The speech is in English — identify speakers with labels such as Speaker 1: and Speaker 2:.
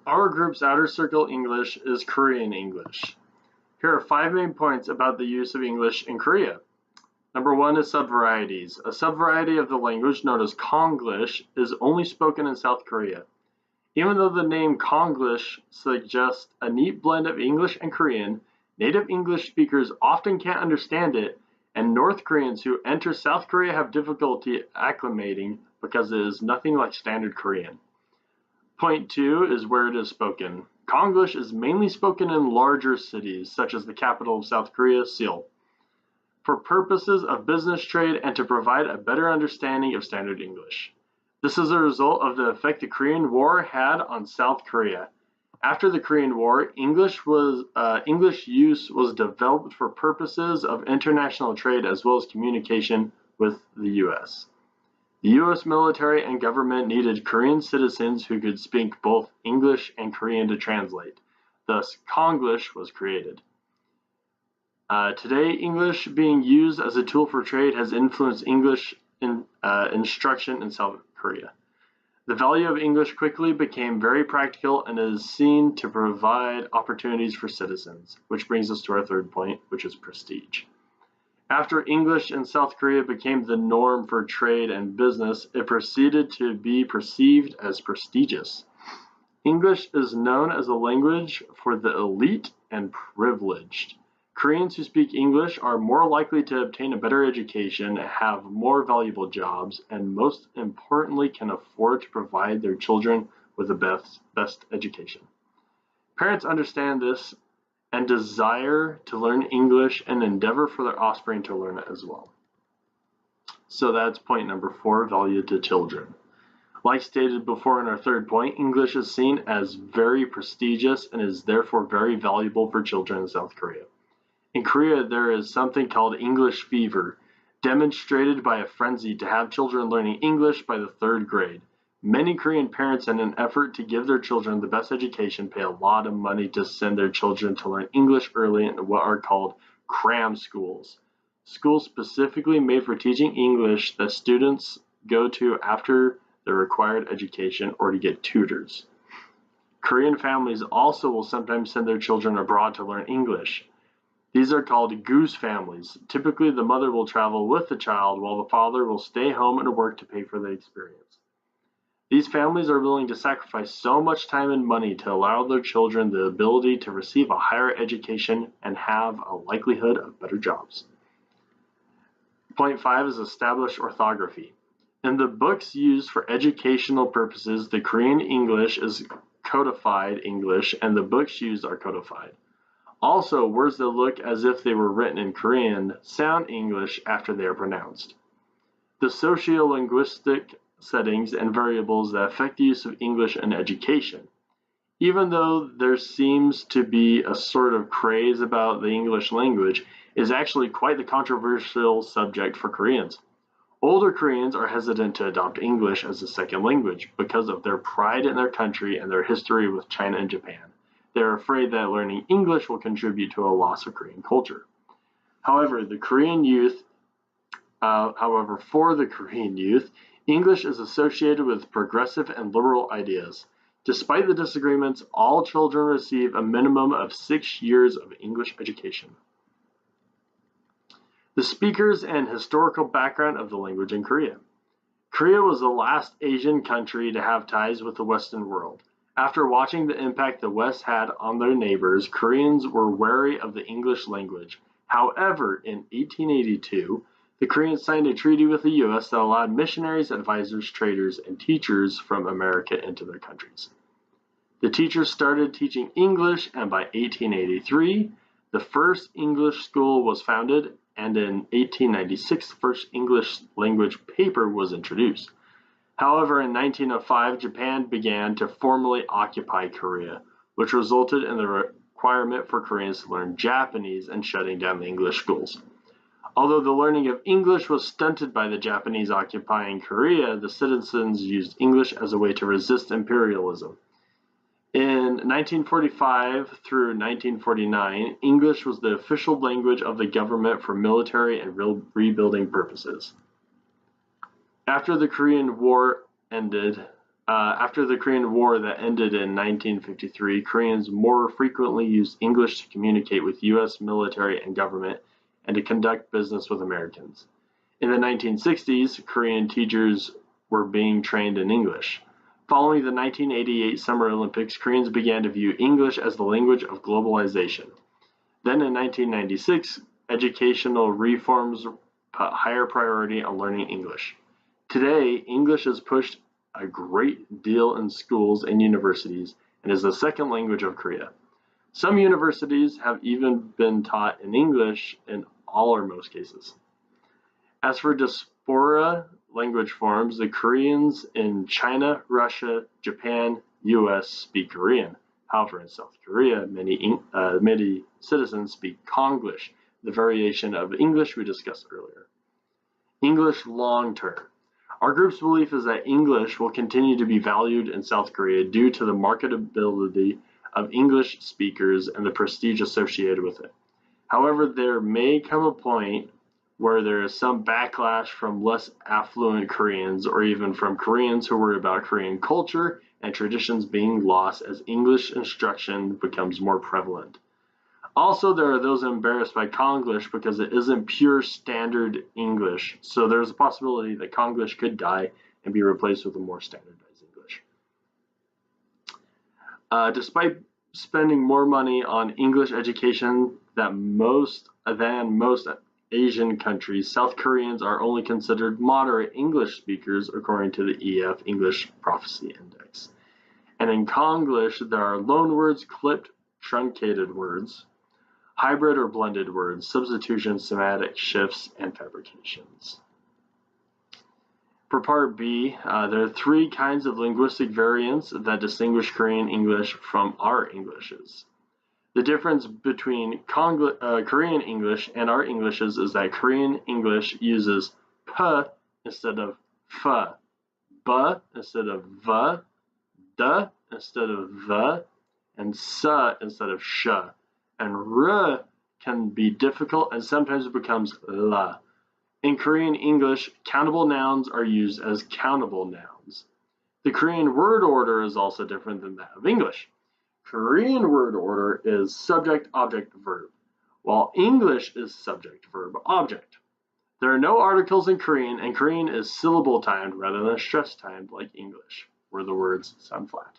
Speaker 1: Our group's outer circle English is Korean English. Here are 5 main points about the use of English in Korea. Number 1 is subvarieties. A subvariety of the language known as Konglish is only spoken in South Korea. Even though the name Konglish suggests a neat blend of English and Korean, native English speakers often can't understand it, and North Koreans who enter South Korea have difficulty acclimating because it is nothing like standard Korean. Point 2 is where it is spoken. Konglish is mainly spoken in larger cities, such as the capital of South Korea, Seoul, for purposes of business trade and to provide a better understanding of standard English. This is a result of the effect the Korean War had on South Korea. After the Korean War, English use was developed for purposes of international trade as well as communication with the U.S. The U.S. military and government needed Korean citizens who could speak both English and Korean to translate. Thus, Konglish was created. Today, English being used as a tool for trade has influenced English instruction in South Korea. The value of English quickly became very practical and is seen to provide opportunities for citizens, which brings us to our third point, which is prestige. After English in South Korea became the norm for trade and business, it proceeded to be perceived as prestigious. English is known as a language for the elite and privileged. Koreans who speak English are more likely to obtain a better education, have more valuable jobs, and most importantly can afford to provide their children with the best education. Parents understand this and desire to learn English and endeavor for their offspring to learn it as well. So that's point number 4, value to children. Like stated before in our third point, English is seen as very prestigious and is therefore very valuable for children in South Korea. In Korea, there is something called English fever, demonstrated by a frenzy to have children learning English by the 3rd grade. Many Korean parents, in an effort to give their children the best education, pay a lot of money to send their children to learn English early in what are called cram schools. Schools specifically made for teaching English that students go to after their required education or to get tutors. Korean families also will sometimes send their children abroad to learn English. These are called goose families. Typically, the mother will travel with the child while the father will stay home and work to pay for the experience. These families are willing to sacrifice so much time and money to allow their children the ability to receive a higher education and have a likelihood of better jobs. Point 5 is establish orthography. In the books used for educational purposes, the Korean English is codified English and the books used are codified. Also, words that look as if they were written in Korean sound English after they are pronounced. The sociolinguistic settings and variables that affect the use of English in education. Even though there seems to be a sort of craze about the English language, it is actually quite the controversial subject for Koreans. Older Koreans are hesitant to adopt English as a second language because of their pride in their country and their history with China and Japan. They are afraid that learning English will contribute to a loss of Korean culture. However, for the Korean youth, English is associated with progressive and liberal ideas. Despite the disagreements, all children receive a minimum of 6 years of English education. The speakers and historical background of the language in Korea. Korea was the last Asian country to have ties with the Western world. After watching the impact the West had on their neighbors, Koreans were wary of the English language. However, in 1882, the Koreans signed a treaty with the U.S. that allowed missionaries, advisors, traders, and teachers from America into their countries. The teachers started teaching English, and by 1883, the first English school was founded, and in 1896, the first English language paper was introduced. However, in 1905, Japan began to formally occupy Korea, which resulted in the requirement for Koreans to learn Japanese and shutting down the English schools. Although the learning of English was stunted by the Japanese occupying Korea, the citizens used English as a way to resist imperialism. In 1945 through 1949, English was the official language of the government for military and rebuilding purposes. After the Korean War ended, After the Korean War that ended in 1953, Koreans more frequently used English to communicate with U.S. military and government and to conduct business with Americans. In the 1960s, Korean teachers were being trained in English. Following the 1988 Summer Olympics, Koreans began to view English as the language of globalization. Then in 1996, educational reforms put higher priority on learning English. Today, English is pushed a great deal in schools and universities and is the second language of Korea. Some universities have even been taught in English in all or most cases. As for diaspora language forms, the Koreans in China, Russia, Japan, US speak Korean. However, in South Korea, many citizens speak Konglish, the variation of English we discussed earlier. English long term. Our group's belief is that English will continue to be valued in South Korea due to the marketability of English speakers and the prestige associated with it. However, there may come a point where there is some backlash from less affluent Koreans or even from Koreans who worry about Korean culture and traditions being lost as English instruction becomes more prevalent. Also, there are those embarrassed by Konglish because it isn't pure standard English, so there's a possibility that Konglish could die and be replaced with a more standardized English. Despite spending more money on English education than most Asian countries, South Koreans are only considered moderate English speakers according to the EF English Proficiency Index. And in Konglish, there are loanwords, clipped, truncated words, hybrid or blended words, substitutions, semantic shifts, and fabrications. For part B, there are three kinds of linguistic variants that distinguish Korean English from our Englishes. The difference between Korean English and our Englishes is that Korean English uses p instead of f, b instead of v, d instead of v, and s instead of sh. And r can be difficult and sometimes it becomes la. In Korean English, countable nouns are used as countable nouns. The Korean word order is also different than that of English. Korean word order is subject, object, verb, while English is subject, verb, object. There are no articles in Korean, and Korean is syllable timed rather than stress timed like English, where the words sound flat.